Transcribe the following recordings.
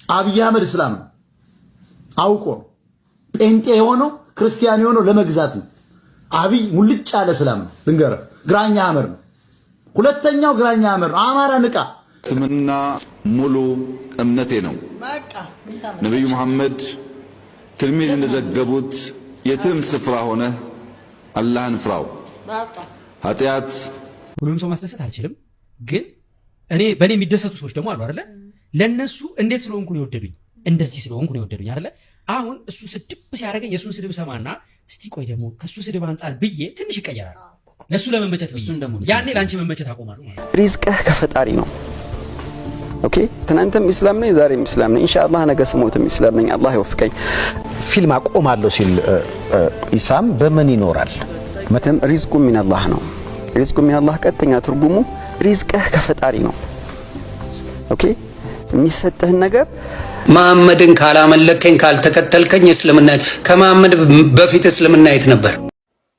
አብይ አህመድ እስላም ነው አውቆ ጴንጤ የሆነው ክርስቲያን የሆነው ለመግዛት ነው። አብይ ሙልጭ ያለ እስላም ነው። ልንገርህ ግራኛ አህመድ ነው። ሁለተኛው ግራኛ አህመድ ነው። አማራ ንቃ። እስልምና ሙሉ እምነቴ ነው። ነብዩ መሐመድ ትርሚዝ እንደዘገቡት የትም ስፍራ ሆነ አላህን ፍራው። ኃጢአት ሁሉም ሰው ማስደሰት አልችልም፣ ግን እኔ በእኔ የሚደሰቱ ሰዎች ደግሞ አሉ አይደለ? ለነሱ እንዴት ስለሆንኩ ነው የወደዱኝ፣ እንደዚህ ስለሆንኩ ነው የወደዱኝ አይደለ? አሁን እሱ ስድብ ሲያደርገኝ የሱን ስድብ ሰማና እስቲ ቆይ ደግሞ ከሱ ስድብ አንጻር ብዬ ትንሽ ይቀየራል። ለሱ ለመመቸት ያኔ ላንቺ መመቸት አቆማለሁ። ሪዝቅህ ከፈጣሪ ነው። ኦኬ ትናንትም ኢስላም ነኝ ዛሬም ኢስላም ነኝ ኢንሻአላህ ነገ ስሞትም ኢስላም ነኝ አላህ ይወፍቀኝ። ፊልም አቆማለሁ ሲል ኢሳም በምን ይኖራል? መተም ሪዝቁ ሚነላህ ነው። ሪዝቁ ሚነላህ ቀጥተኛ ትርጉሙ ሪዝቅህ ከፈጣሪ ነው። ኦኬ የሚሰጥህን ነገር መሐመድን ካላመለከኝ ካልተከተልከኝ እስልምና ከመሐመድ በፊት እስልምና የት ነበር?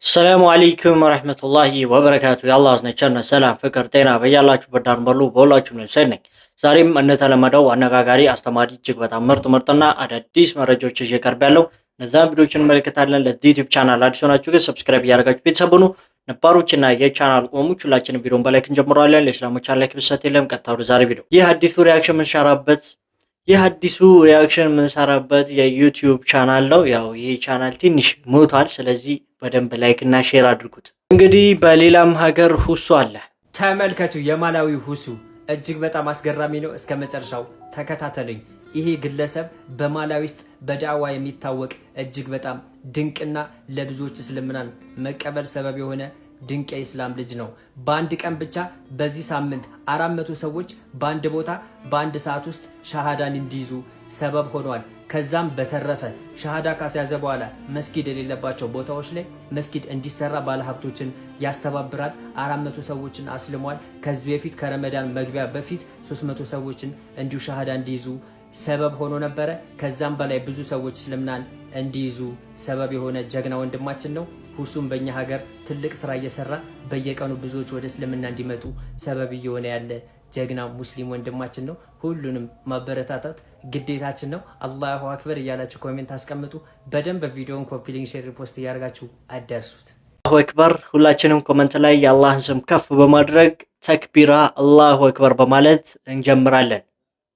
ሰላሙ አለይኩም ወራህመቱላሂ ወበረካቱ። የአላህ አዝነቸርነት ሰላም ፍቅር ጤና በያላችሁበት ዳር በሉ በሁላችሁም ላይ ሰነኝ። ዛሬም እንደተለመደው አነጋጋሪ አስተማሪ እጅግ በጣም ምርጥና አዳዲስ መረጃዎች ይዤ ቀርቤያለሁ። እነዛን ቪዲዮዎችን እንመለከታለን። ለዚህ ዩቲዩብ ቻናል አዲስ ሆናችሁ ግን ሰብስክራይብ ያደርጋችሁ ቤተሰብ ሁኑ። ነባሮችና የቻናል ቆሞች ሁላችንም ቪዲዮን በላይክ እንጀምራለን። ለእስላሞች ላይክ ብሰት የለም። ቀጥታ ወደ ዛሬ ቪዲዮ። ይህ አዲሱ ሪአክሽን የምንሰራበት የዩቲዩብ ቻናል ነው። ያው ይሄ ቻናል ትንሽ ሞቷል። ስለዚህ በደንብ ላይክ እና ሼር አድርጉት። እንግዲህ በሌላም ሀገር ሁሱ አለ። ተመልከቱ። የማላዊ ሁሱ እጅግ በጣም አስገራሚ ነው። እስከ መጨረሻው ተከታተሉኝ። ይሄ ግለሰብ በማላዊ ውስጥ በዳዋ የሚታወቅ እጅግ በጣም ድንቅና ለብዙዎች እስልምናን መቀበል ሰበብ የሆነ ድንቅ የኢስላም ልጅ ነው። በአንድ ቀን ብቻ በዚህ ሳምንት 400 ሰዎች በአንድ ቦታ በአንድ ሰዓት ውስጥ ሻሃዳን እንዲይዙ ሰበብ ሆኗል። ከዛም በተረፈ ሻሃዳ ካስያዘ በኋላ መስጊድ የሌለባቸው ቦታዎች ላይ መስጊድ እንዲሰራ ባለሀብቶችን ያስተባብራል። 400 ሰዎችን አስልሟል። ከዚህ በፊት ከረመዳን መግቢያ በፊት 300 ሰዎችን እንዲሁ ሻሃዳ እንዲይዙ ሰበብ ሆኖ ነበረ። ከዛም በላይ ብዙ ሰዎች እስልምናን እንዲይዙ ሰበብ የሆነ ጀግና ወንድማችን ነው። ሁሱም በእኛ ሀገር ትልቅ ስራ እየሰራ በየቀኑ ብዙዎች ወደ እስልምና እንዲመጡ ሰበብ እየሆነ ያለ ጀግና ሙስሊም ወንድማችን ነው። ሁሉንም ማበረታታት ግዴታችን ነው። አላሁ አክበር እያላችሁ ኮሜንት አስቀምጡ። በደንብ ቪዲዮን ኮፒ ሊንክ ሼር ሪፖስት እያደረጋችሁ አዳርሱት። አላሁ አክበር። ሁላችንም ኮሜንት ላይ የአላህን ስም ከፍ በማድረግ ተክቢራ አላሁ አክበር በማለት እንጀምራለን።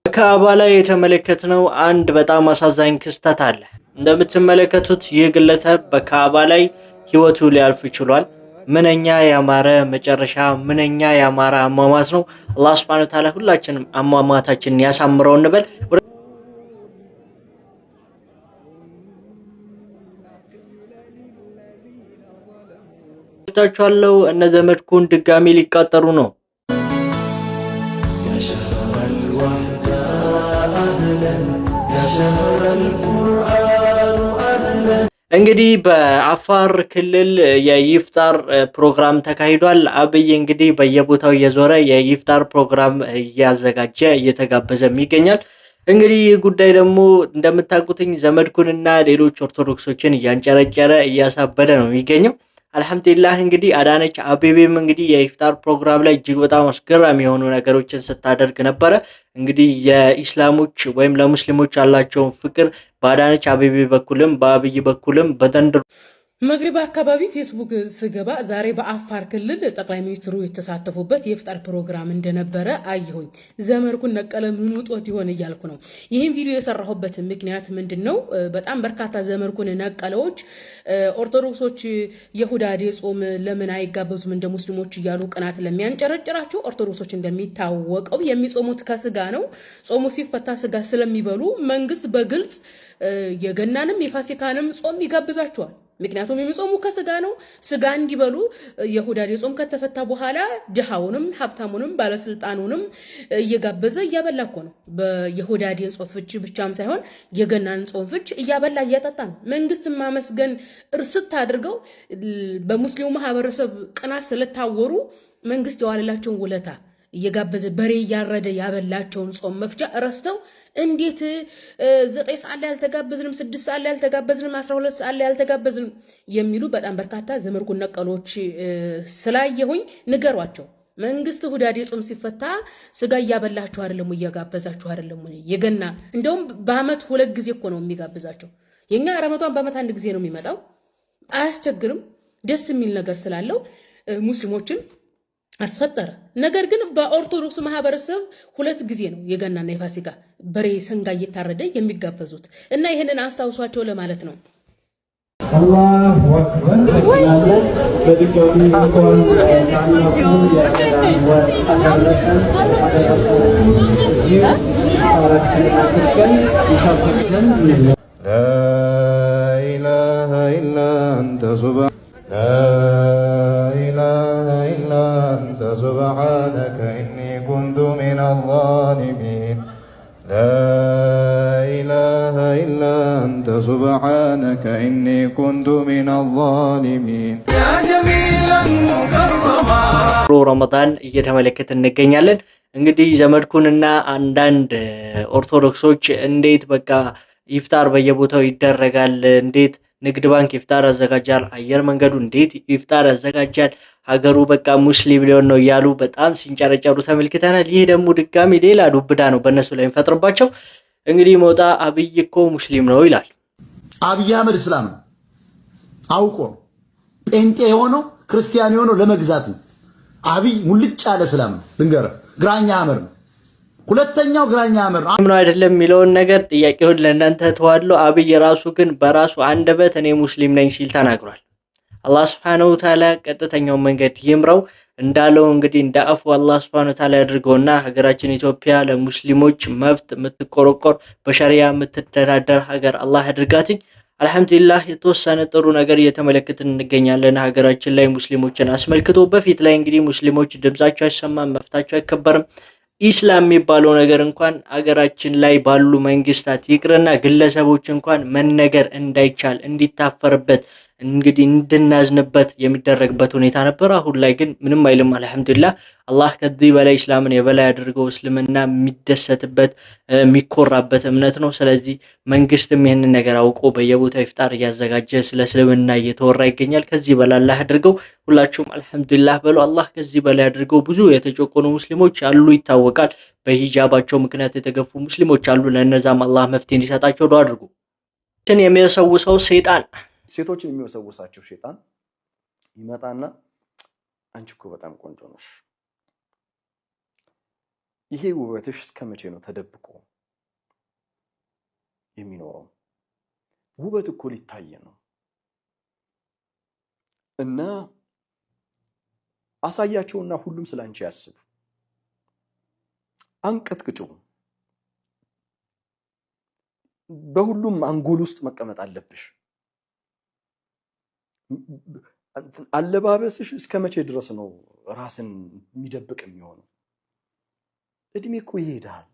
በካዕባ ላይ የተመለከትነው አንድ በጣም አሳዛኝ ክስተት አለ። እንደምትመለከቱት ይህ ግለሰብ በካዕባ ላይ ህይወቱ ሊያልፍ ይችላል። ምንኛ ያማረ መጨረሻ፣ ምንኛ ያማረ አሟሟት ነው። አላህ Subhanahu Wa Ta'ala ሁላችንም አሟሟታችንን ያሳምረው እንበል። ወዳችኋለሁ። እነ ዘመድኩን ድጋሚ ሊቃጠሩ ነው። እንግዲህ በአፋር ክልል የኢፍጣር ፕሮግራም ተካሂዷል። አብይ እንግዲህ በየቦታው እየዞረ የኢፍጣር ፕሮግራም እያዘጋጀ እየተጋበዘ ይገኛል። እንግዲህ ይህ ጉዳይ ደግሞ እንደምታውቁትኝ ዘመድኩንና ሌሎች ኦርቶዶክሶችን እያንጨረጨረ እያሳበደ ነው የሚገኘው። አልሐምዱሊላህ እንግዲህ አዳነች አቤቤም እንግዲህ የኢፍጣር ፕሮግራም ላይ እጅግ በጣም አስገራሚ የሆኑ ነገሮችን ስታደርግ ነበረ። እንግዲህ የኢስላሞች ወይም ለሙስሊሞች ያላቸውን ፍቅር በአዳነች አቤቤ በኩልም በአብይ በኩልም በዘንድሮ መግሪብ አካባቢ ፌስቡክ ስገባ ዛሬ በአፋር ክልል ጠቅላይ ሚኒስትሩ የተሳተፉበት የኢፍጣር ፕሮግራም እንደነበረ አየሁኝ። ዘመድኩን ነቀለ ምን ውጦት ይሆን እያልኩ ነው። ይህን ቪዲዮ የሰራሁበት ምክንያት ምንድነው? በጣም በርካታ ዘመድኩን ነቀለዎች ኦርቶዶክሶች የሁዳዴ ጾም ለምን አይጋበዙም እንደ ሙስሊሞች እያሉ ቅናት ለሚያንጨረጭራቸው ኦርቶዶክሶች እንደሚታወቀው የሚጾሙት ከስጋ ነው። ጾሙ ሲፈታ ስጋ ስለሚበሉ መንግስት በግልጽ የገናንም የፋሲካንም ጾም ይጋብዛቸዋል። ምክንያቱም የሚጾሙ ከስጋ ነው። ስጋ እንዲበሉ የሁዳዴ ጾም ከተፈታ በኋላ ድሃውንም ሀብታሙንም ባለስልጣኑንም እየጋበዘ እያበላ እኮ ነው። የሁዳዴ ጾም ፍች ብቻም ሳይሆን የገናን ጾም ፍች እያበላ እያጠጣ ነው። መንግስት ማመስገን እርስት አድርገው በሙስሊሙ ማህበረሰብ ቅናት ስለታወሩ መንግስት የዋለላቸውን ውለታ እየጋበዘ በሬ እያረደ ያበላቸውን ጾም መፍጃ ረስተው እንዴት 9 ሰዓት ላይ ያልተጋበዝንም 6 ሰዓት ላይ ያልተጋበዝንም 12 ሰዓት ላይ ያልተጋበዝንም የሚሉ በጣም በርካታ ዘመድኩን ነቀሎች ስላየሁኝ ንገሯቸው። መንግስት ሁዳዴ ጾም ሲፈታ ስጋ እያበላችሁ አይደለም እያጋበዛችሁ አይደለም የገና እንደውም በአመት 2 ጊዜ እኮ ነው የሚጋብዛቸው የኛ ረመዳን በአመት 1 ጊዜ ነው የሚመጣው አያስቸግርም ደስ የሚል ነገር ስላለው ሙስሊሞችን አስፈጠረ ነገር ግን በኦርቶዶክስ ማህበረሰብ 2 ጊዜ ነው የገናና የፋሲካ በሬ ሰንጋ እየታረደ የሚጋበዙት እና ይሄንን አስተዋውሷቸው ለማለት ነው አላሁ አክበር ያለን በድጋሚ እንኳን ታላቁ የአላህ አካለሰን እዚህ አራችን አፍቀን ይሻሰክተን لا إله إلا أنت سبحانك إني كنت من الظالمين لا إله إلا أنت سبحانك إني كنت من الظالمين يا جميلا مكرما ረመዳን እየተመለከትን እንገኛለን እንግዲህ ዘመድኩንና አንዳንድ ኦርቶዶክሶች እንዴት በቃ ኢፍጣር በየቦታው ይደረጋል እንዴት ንግድ ባንክ ኢፍጣር ያዘጋጃል አየር መንገዱ እንዴት ኢፍጣር ያዘጋጃል ሀገሩ በቃ ሙስሊም ሊሆን ነው ያሉ በጣም ሲንጨረጨሩ ተመልክተናል ይሄ ደግሞ ድጋሚ ሌላ ዱብዳ ነው በእነሱ ላይ ፈጥረባቸው እንግዲህ ሞጣ አብይ እኮ ሙስሊም ነው ይላል አብይ አህመድ እስላም ነው አውቆ ጴንጤ የሆነው ክርስቲያን የሆነው ለመግዛት ነው አብይ ሙልጭ ያለ እስላም ነው ልንገር ግራኛ አመር ነው ሁለተኛው ግራኛ አመር ነው አይደለም የሚለውን ነገር ጥያቄውን ለእናንተ ተዋለው አብይ ራሱ ግን በራሱ አንደበት እኔ ሙስሊም ነኝ ሲል ተናግሯል አላህ Subhanahu Wa Ta'ala ቀጥተኛው መንገድ ይምራው እንዳለው እንግዲህ እንዳአፉ አላህ Subhanahu Wa Ta'ala ያድርገውና ሀገራችን ኢትዮጵያ ለሙስሊሞች መብት የምትቆረቆር በሸሪዓ የምትተዳደር ሀገር አላህ ያድርጋትኝ አልহামዱሊላህ የተወሰነ ጥሩ ነገር እየተመለከትን እንገኛለን ሀገራችን ላይ ሙስሊሞችን አስመልክቶ በፊት ላይ እንግዲህ ሙስሊሞች ድምጻቸው አይሰማም መፍታቸው አይከበርም ኢስላም የሚባለው ነገር እንኳን ሀገራችን ላይ ባሉ መንግስታት ይቅርና ግለሰቦች እንኳን መነገር እንዳይቻል እንዲታፈርበት እንግዲህ እንድናዝንበት የሚደረግበት ሁኔታ ነበር አሁን ላይ ግን ምንም አይልም አልহামዱሊላህ አላህ ከዚህ በላይ እስላምን የበላይ አድርገው እስልምና የሚደሰትበት የሚኮራበት እምነት ነው ስለዚህ መንግስትም ይሄንን ነገር አውቆ በየቦታው ኢፍጣር ያዘጋጀ ስለ እስልምና እየተወራ ይገኛል ከዚህ በላይ አላህ አድርገው ሁላችሁም አልহামዱሊላህ በሉ አላህ ከዚህ በላይ አድርገው ብዙ የተጨቆኑ ሙስሊሞች አሉ ይታወቃል በሂጃባቸው ምክንያት የተገፉ ሙስሊሞች አሉ ለነዛም አላህ መፍትሄ እንዲሰጣቸው ዱአ አድርጉ የሚያሰውሰው ሰይጣን ሴቶችን የሚወሰውሳቸው ሸይጣን ይመጣና አንቺ እኮ በጣም ቆንጆ ነሽ ይሄ ውበትሽ እስከመቼ ነው ተደብቆ የሚኖረው ውበት እኮ ሊታይ ነው እና አሳያቸውና ሁሉም ስላንቺ ያስቡ አንቀጥቅጩ በሁሉም አንጎል ውስጥ መቀመጥ አለብሽ አለባበስሽ እስከመቼ ድረስ ነው ራስን የሚደብቅ የሚሆነው እድሜ እኮ ይሄዳል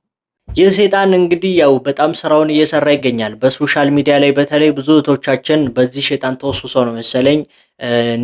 የሰይጣን እንግዲህ ያው በጣም ስራውን እየሰራ ይገኛል በሶሻል ሚዲያ ላይ በተለይ ብዙ እህቶቻችን በዚህ ሸይጣን ተወስሶ ነው መሰለኝ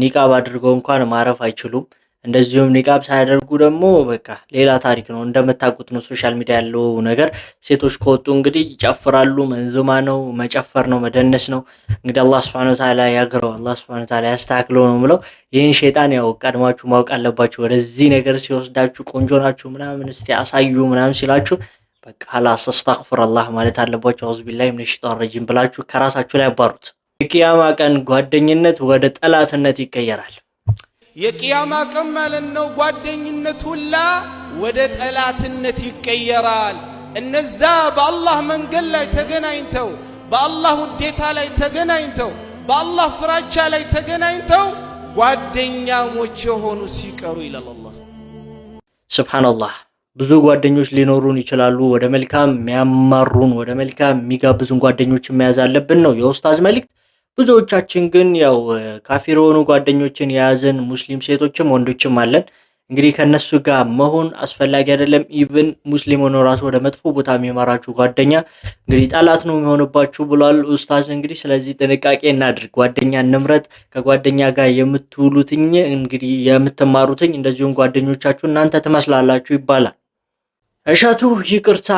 ኒቃብ አድርገው እንኳን ማረፍ አይችሉም እንደዚሁም ኒቃብ ሳያደርጉ ደግሞ በቃ ሌላ ታሪክ ነው እንደምታውቁት ነው ሶሻል ሚዲያ ያለው ነገር ሴቶች ከወጡ እንግዲህ ይጨፍራሉ መንዙማ ነው መጨፈር ነው መደነስ ነው እንግዲህ አላህ Subhanahu Wa Ta'ala ያግረው አላህ Subhanahu Wa Ta'ala ያስተካክለው ነው ብለው ይሄን ሸይጣን ያው ቀድማችሁ ማወቅ አለባችሁ ወደዚህ ነገር ሲወስዳችሁ ቆንጆ ናችሁ ምናምን እስቲ አሳዩ ምናምን ሲላችሁ በቃ ሐላስ አስተግፍሩላህ ማለት አለባችሁ አውዝ ቢላሂ ሚነሽ ሸይጣን ረጂም ብላችሁ ከራሳችሁ ላይ አባሩት የቂያማ ቀን ጓደኝነት ወደ ጠላትነት ይቀየራል የቂያማ ቀን ማለት ነው ጓደኝነት ሁላ ወደ ጠላትነት ይቀየራል እነዛ በአላህ መንገድ ላይ ተገናኝተው በአላህ ውዴታ ላይ ተገናኝተው በአላህ ፍራቻ ላይ ተገናኝተው ጓደኛሞች የሆኑ ሲቀሩ ይላል አላህ ሱብሃንአላህ ብዙ ጓደኞች ሊኖሩን ይችላሉ ወደ መልካም የሚያማሩን ወደ መልካም የሚጋብዙን ጓደኞች መያዝ አለብን ነው የኡስታዝ መልእክት ብዙዎቻችን ግን ያው ካፊር ሆኑ ጓደኞችን ያዘን ሙስሊም ሴቶችም ወንዶችም አለን እንግዲህ ከነሱ ጋር መሆን አስፈላጊ አይደለም ኢቭን ሙስሊም ሆኖ ራሱ ወደ መጥፎ ቦታ የሚመራችሁ ጓደኛ እንግዲህ ጠላት ነው የሚሆንባችሁ ብሏል ኡስታዝ እንግዲህ ስለዚህ ጥንቃቄ እናድርግ ጓደኛ እንምረጥ ከጓደኛ ጋር የምትውሉትኝ እንግዲህ የምትማሩትኝ እንደዚሁም ጓደኞቻችሁ እናንተ ተመስላላችሁ ይባላል እሻቱ ይቅርታ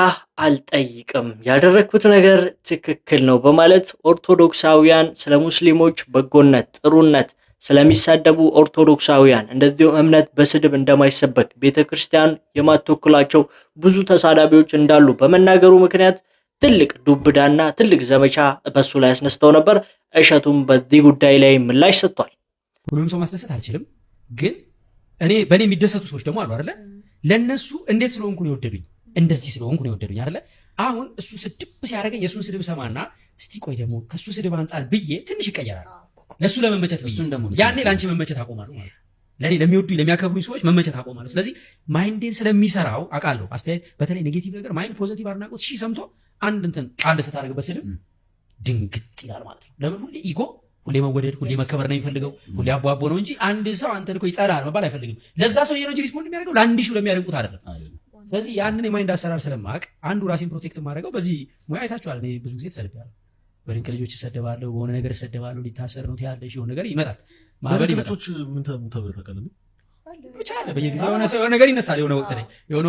አልጠይቅም ያደረኩት ነገር ትክክል ነው በማለት ኦርቶዶክሳውያን ስለ ሙስሊሞች በጎነት ጥሩነት ስለሚሳደቡ ኦርቶዶክሳውያን እንደዚሁም እምነት በስድብ እንደማይሰበክ ቤተክርስቲያን የማትወክላቸው ብዙ ተሳዳቢዎች እንዳሉ በመናገሩ ምክንያት ትልቅ ዱብዳና ትልቅ ዘመቻ በሱ ላይ አስነስተው ነበር። እሸቱም በዚህ ጉዳይ ላይ ምላሽ ሰጥቷል። ሁሉም ሰው ማስደሰት አልችልም፣ ግን እኔ በእኔ የሚደሰቱ ሰዎች ደግሞ አሉ አይደለ? ለነሱ እንዴት ስለሆንኩ ነው የወደዱኝ፣ እንደዚህ ስለሆንኩ ነው የወደዱኝ አይደለ? አሁን እሱ ስድብ ሲያደርገኝ የእሱን ስድብ ሰማና እስቲ ቆይ ደግሞ ከእሱ ስድብ አንጻር ብዬ ትንሽ ይቀየራል። ለእሱ ለመመቸት ያኔ ለአንቺ መመቸት አቆማለሁ ማለት ነው። ለእኔ ለሚወዱኝ ለሚያከብሩኝ ሰዎች መመቸት አቆማለሁ። ስለዚህ ማይንዴን ስለሚሰራው አውቃለሁ። አስተያየት በተለይ ኔጌቲቭ ነገር ማይንድ ፖዚቲቭ አድናቆት ሺህ ሰምቶ አንድ እንትን ቃል ስታደርግበት ስድብ ድንግጥ ይላል ማለት ነው። ለምን ሁሌ ኢጎ፣ ሁሌ መወደድ፣ ሁሌ መከበር ነው የሚፈልገው፣ ሁሌ አቧቦ ነው እንጂ አንድ ሰው አንተን እኮ ይጠላል መባል አይፈልግም። ለዛ ሰው ነው እንጂ ሪስፖንድ የሚያደርገው ለአንድ ሺህ ለሚያደርጉት አይደለም። ስለዚህ ያንን የማይንድ አሰራር ስለማቅ አንዱ ራሴን ፕሮቴክት ማድረገው በዚህ ሙያ አይታችኋል። እኔ ብዙ ጊዜ ተሰድቤያለሁ። በድንቅ ልጆች እሰደባለሁ፣ በሆነ ነገር እሰደባለሁ። ሊታሰር ነው ትያለሽ፣ የሆነ ነገር ይመጣል። ማህበር ልጆች ምን ተብለ ተቀለለ ብቻ አለ። በየጊዜው የሆነ ነገር ይነሳል። የሆነ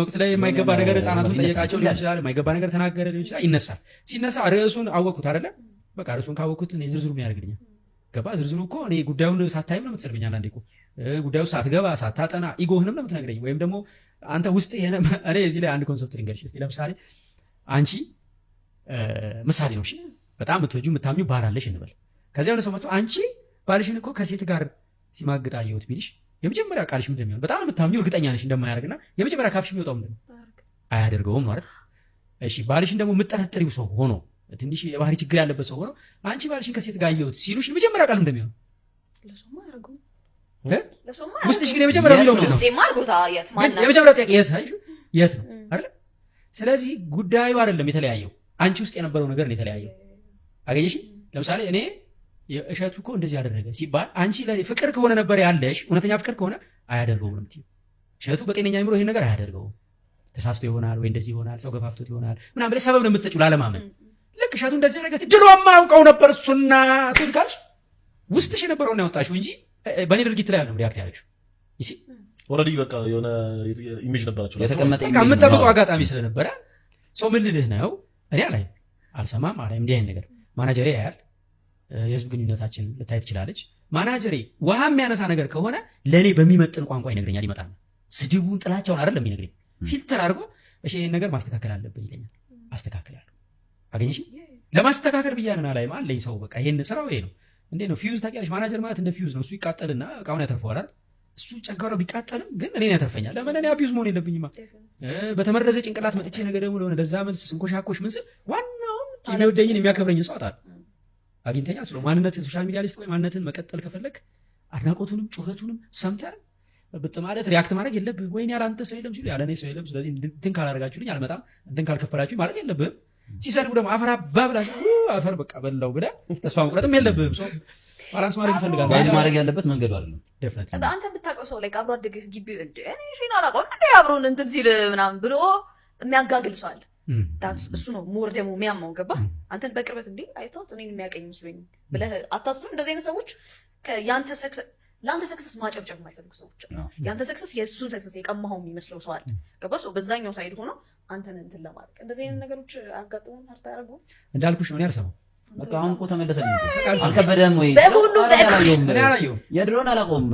ወቅት ላይ የማይገባ ነገር ህፃናቱን ጠየቃቸው ሊሆን ይችላል፣ የማይገባ ነገር ተናገረ ሊሆን ይችላል። ይነሳል። ሲነሳ ርዕሱን አወቅኩት አይደለ? በቃ ርዕሱን ካወቅኩት እኔ ዝርዝሩ የሚያደርግልኛል። ገባ? ዝርዝሩ እኮ እኔ ጉዳዩን ሳታይም ነው የምትሰርብኝ። አንዳንዴ እኮ ጉዳዩ ሳትገባ ሳታጠና ኢጎህንም ነው የምትነግረኝ። ወይም ደግሞ አንተ ውስጥ እኔ እዚህ ላይ አንድ ኮንሰፕት ልንገርሽ እስኪ። ለምሳሌ አንቺ ምሳሌ ነው እሺ፣ በጣም የምትወጂው የምታምኚው ባል አለሽ እንበል። ከዚያ የሆነ ሰው መጥቶ አንቺ ባልሽን እኮ ከሴት ጋር ሲማግጥ አየሁት ቢልሽ የመጀመሪያ ቃልሽ ምንድን ነው? በጣም የምታምኚው እርግጠኛ ነሽ እንደማያደርግና የመጀመሪያ ካፍሽ የሚወጣው ምንድን ነው? አያደርገውም ነው አይደል? እሺ ባልሽን ደግሞ የምትጠረጥሪው ሰው ሆኖ ትንሽ የባህሪ ችግር ያለበት ሰው ሆኖ አንቺ ባልሽን ከሴት ጋር አየሁት ሲሉሽ የመጀመሪያ ቃል ምንድን ነው? ውስጥሽ ግን የመጀመሪያው የሚለው ምንድን ነው? የመጀመሪያው ጥያቄ የት ነው አይደል? ስለዚህ ጉዳዩ አይደለም የተለያየው፣ አንቺ ውስጥ የነበረው ነገር ነው የተለያየው። አገኘሽ? ለምሳሌ እኔ እሸቱ እኮ እንደዚህ ያደረገ ሲባል አንቺ ለኔ ፍቅር ከሆነ ነበር ያለሽ፣ እውነተኛ ፍቅር ከሆነ አያደርገውም ነው የምትይው። እሸቱ በጤነኛ አይምሮ ይሄን ነገር አያደርገውም፣ ተሳስቶ ይሆናል ወይ እንደዚህ ይሆናል፣ ሰው ገፋፍቶት ይሆናል ምናምን ብለሽ ሰበብ ነው የምትሰጪው ላለማመን። ልክ እሸቱ እንደዚህ ያደረገ ድሮ የማያውቀው ነበር እሱና ትልካልሽ፣ ውስጥሽ የነበረውን ያወጣሽው እንጂ በእኔ ድርጊት ላይ ነው ሪያክት ያደረግሽው። ይሲ ኦልሬዲ በቃ የሆነ ኢሜጅ ነበራችሁ የተቀመጠ የምጠብቀው አጋጣሚ ስለነበረ ሰው ምን ልልህ ነው እኔ አላይም፣ አልሰማም፣ አላይም። እንዲህ አይነት ነገር ማናጀሬ ያያል። የህዝብ ግንኙነታችን ልታይ ትችላለች። ማናጀሬ ውሃ የሚያነሳ ነገር ከሆነ ለእኔ በሚመጥን ቋንቋ ይነግረኛል። ይመጣል ስድቡን ጥላቻውን አይደለም የሚነግረኝ፣ ፊልተር አድርጎ እሺ ይሄን ነገር ማስተካከል አለብን ይለኛል። አስተካክላለሁ። አገኘሽ? ለማስተካከል ብያለና ላይ አለኝ ሰው በቃ ይሄን ስራው ይሄ ነው። እንዴት ነው ፊውዝ ታውቂያለሽ? ማናጀር ማለት እንደ ፊውዝ ነው። እሱ ይቃጠልና እቃውን ያተርፈዋል አይደል? እሱ ጨንጋራው ቢቃጠልም ግን እኔን ያተርፈኛል። ለምን እኔ አቢዩዝ መሆን የለብኝማ። በተመረዘ ጭንቅላት መጥቼ ነገር ደግሞ ለሆነ ለዛ መልስ ስንኮሻኮሽ ምን ስል ዋናውን የሚወደኝን የሚያከብረኝ ሰው አጣል አግኝተኛ ስለ ማንነት ሶሻል ሚዲያ ላይ ስትቆይ ማንነትን መቀጠል ከፈለግ አድናቆቱንም ጩኸቱንም ሰምተህ ብጥ ማለት ሪያክት ማድረግ የለብህም። ወይኔ ያለ አንተ ሰው የለም ሲሉ ያለ እኔ ሰው የለም፣ ስለዚህ እንትን ካላደረጋችሁልኝ አልመጣም፣ እንትን ካልከፈላችሁኝ ማለት የለብህም። ሲሰድቡ ደግሞ አፈር አባብላችሁ አፈር በቃ በላው ብለህ ተስፋ መቁረጥም የለብህም። ሰው ባላንስ ማድረግ ይፈልጋል። ጋይድ ማድረግ ያለበት መንገዱ አይደለም። ዴፊኒትሊ አንተ የምታውቀው ሰው ላይ አብሮ አደግህ ግቢ እንደ እኔ ሺና አላውቀውም እንደ አብሮን እንትን ሲል ምናምን ብሎ የሚያጋግል ሰው አለ። እሱ ነው ሞር ደግሞ የሚያማው። ገባህ? አንተን በቅርበት እንዴ አይተውት እኔን የሚያቀኝ መስሎኝ ብለህ አታስብም? እንደዚህ አይነት ሰዎች ለአንተ ሰክሰስ ማጨብጨብ የማይፈልጉ ሰዎች አሉ። የአንተ ሰክሰስ የእሱን ሰክሰስ የቀማኸው የሚመስለው ሰው አለ። ገባህ? በዛኛው ሳይድ ሆኖ አንተን እንትን ለማድረግ እንደዚህ አይነት ነገሮች አጋጥሞን አታደርጉም? እንዳልኩሽ ነው እኔ አልሰማም። በቃ አሁን እኮ ተመለሰልኝ። አልከበደም ወይ? እኔ አላየሁም። የድሮን አላቆም